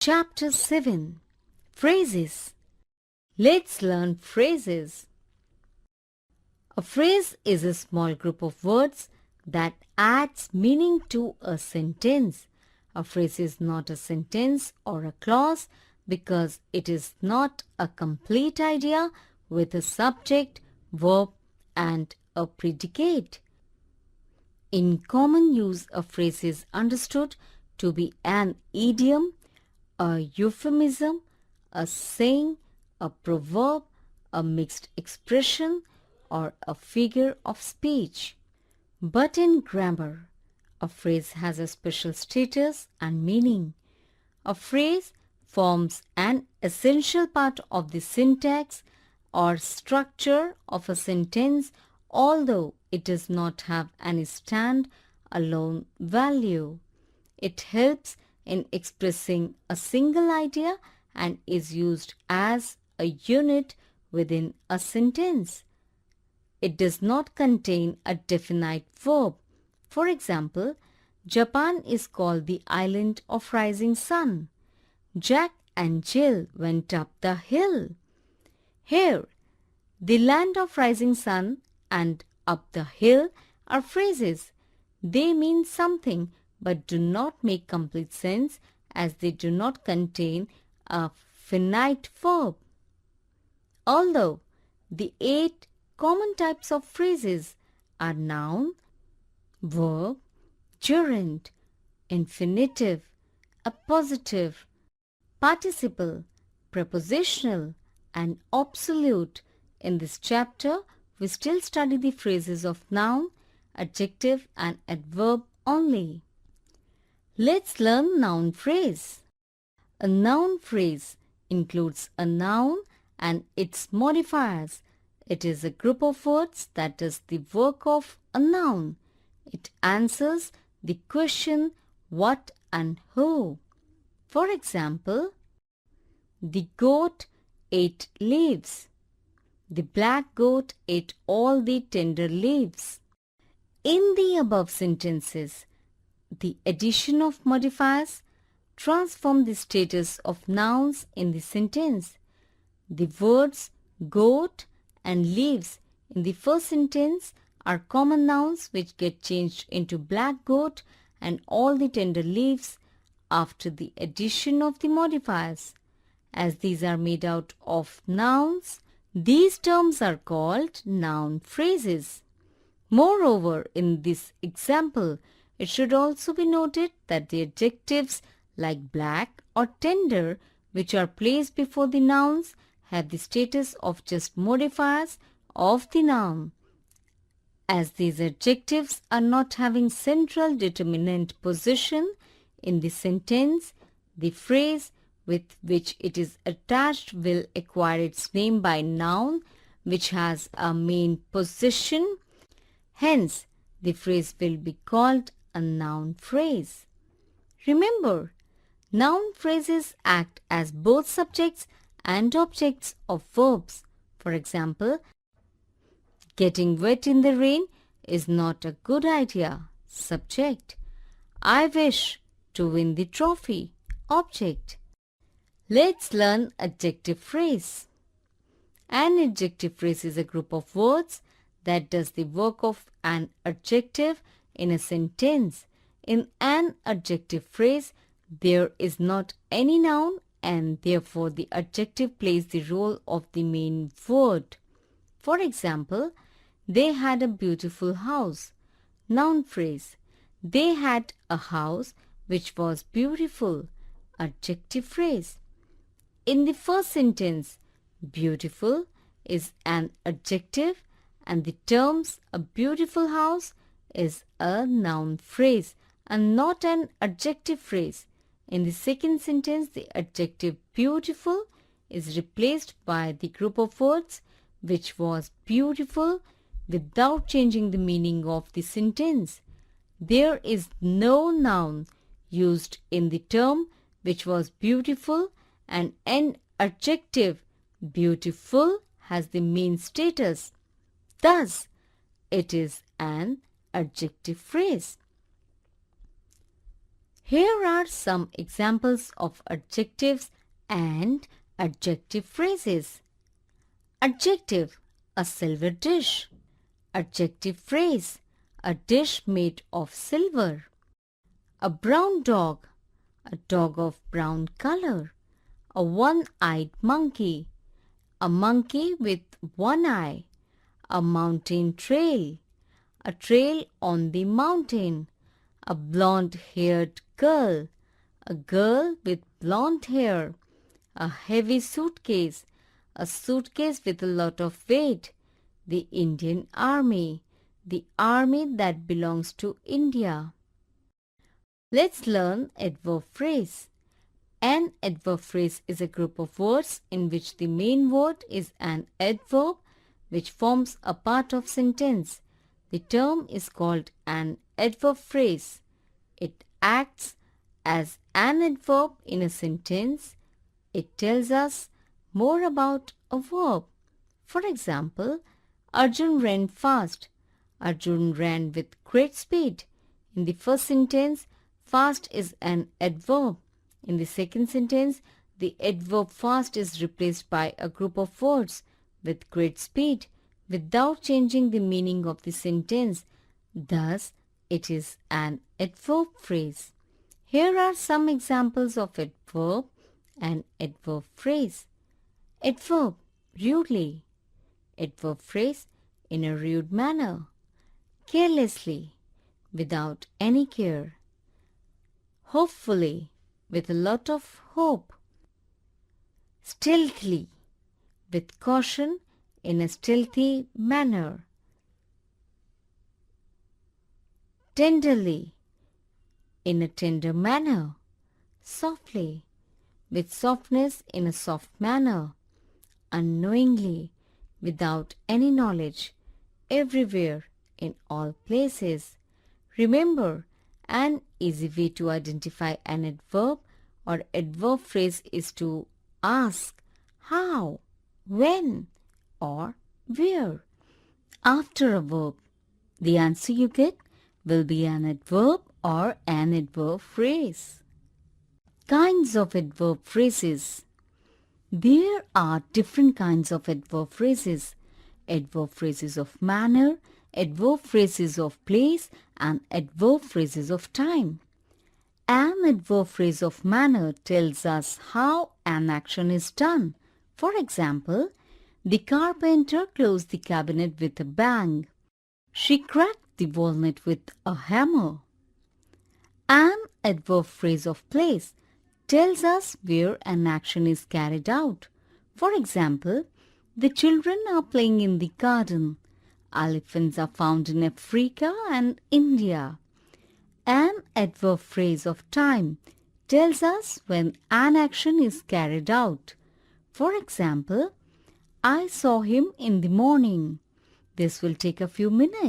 Chapter 7. Phrases. Let's learn phrases. A phrase is a small group of words that adds meaning to a sentence. A phrase is not a sentence or a clause because it is not a complete idea with a subject, verb, and a predicate. In common use, a phrase is understood to be an idiom, a euphemism, a saying, a proverb, a mixed expression, or a figure of speech. But in grammar, a phrase has a special status and meaning. A phrase forms an essential part of the syntax or structure of a sentence, although it does not have any stand-alone value. It helps in expressing a single idea and is used as a unit within a sentence. It does not contain a definite verb. For example, Japan is called the island of rising sun. Jack and Jill went up the hill. Here, the land of rising sun and up the hill are phrases. They mean something but do not make complete sense as they do not contain a finite verb. Although the 8 common types of phrases are noun, verb, gerund, infinitive, appositive, participle, prepositional, and absolute. In this chapter, we still study the phrases of noun, adjective, and adverb only. Let's learn noun phrase. A noun phrase includes a noun and its modifiers. It is a group of words that does the work of a noun. It answers the question what and who. For example, the goat ate leaves. The black goat ate all the tender leaves. In the above sentences, the addition of modifiers transform the status of nouns in the sentence. The words goat and leaves in the first sentence are common nouns which get changed into black goat and all the tender leaves after the addition of the modifiers. As these are made out of nouns, these terms are called noun phrases. Moreover, in this example, it should also be noted that the adjectives like black or tender, which are placed before the nouns, have the status of just modifiers of the noun. As these adjectives are not having central determinant position in the sentence, the phrase with which it is attached will acquire its name by noun which has a main position. Hence, the phrase will be called a noun phrase. Remember, noun phrases act as both subjects and objects of verbs. For example, getting wet in the rain is not a good idea. Subject. I wish to win the trophy. Object. Let's learn adjective phrase. An adjective phrase is a group of words that does the work of an adjective in a sentence. In an adjective phrase, there is not any noun and therefore the adjective plays the role of the main word. For example, they had a beautiful house. Noun phrase. They had a house which was beautiful. Adjective phrase. In the first sentence, beautiful is an adjective and the terms a beautiful house is a noun phrase and not an adjective phrase. In the second sentence, the adjective beautiful is replaced by the group of words which was beautiful without changing the meaning of the sentence. There is no noun used in the term which was beautiful and an adjective beautiful has the main status. Thus, it is an adjective phrase. Here are some examples of adjectives and adjective phrases. Adjective, a silver dish. Adjective phrase, a dish made of silver. A brown dog, a dog of brown color. A one-eyed monkey, a monkey with one eye. A mountain trail, a trail on the mountain. A blonde-haired girl, a girl with blonde hair. A heavy suitcase, a suitcase with a lot of weight. The Indian Army, the army that belongs to India. Let's learn adverb phrase. An adverb phrase is a group of words in which the main word is an adverb which forms a part of sentence. The term is called an adverb phrase. It acts as an adverb in a sentence. It tells us more about a verb. For example, Arjun ran fast. Arjun ran with great speed. In the first sentence, fast is an adverb. In the second sentence, the adverb fast is replaced by a group of words with great speed without changing the meaning of the sentence. Thus, it is an adverb phrase. Here are some examples of adverb and adverb phrase. Adverb, rudely. Adverb phrase, in a rude manner. Carelessly, without any care. Hopefully, with a lot of hope. Stealthily, with caution, in a stealthy manner. Tenderly, in a tender manner. Softly, with softness, in a soft manner. Unknowingly, without any knowledge. Everywhere, in all places. Remember, an easy way to identify an adverb or adverb phrase is to ask how, when, or where. After a verb, the answer you get will be an adverb or an adverb phrase. Kinds of adverb phrases. There are different kinds of adverb phrases. Adverb phrases of manner, adverb phrases of place, and adverb phrases of time. An adverb phrase of manner tells us how an action is done. For example, the carpenter closed the cabinet with a bang. She cracked the walnut with a hammer. An adverb phrase of place tells us where an action is carried out. For example, the children are playing in the garden. Elephants are found in Africa and India. An adverb phrase of time tells us when an action is carried out. For example, I saw him in the morning. This will take a few minutes.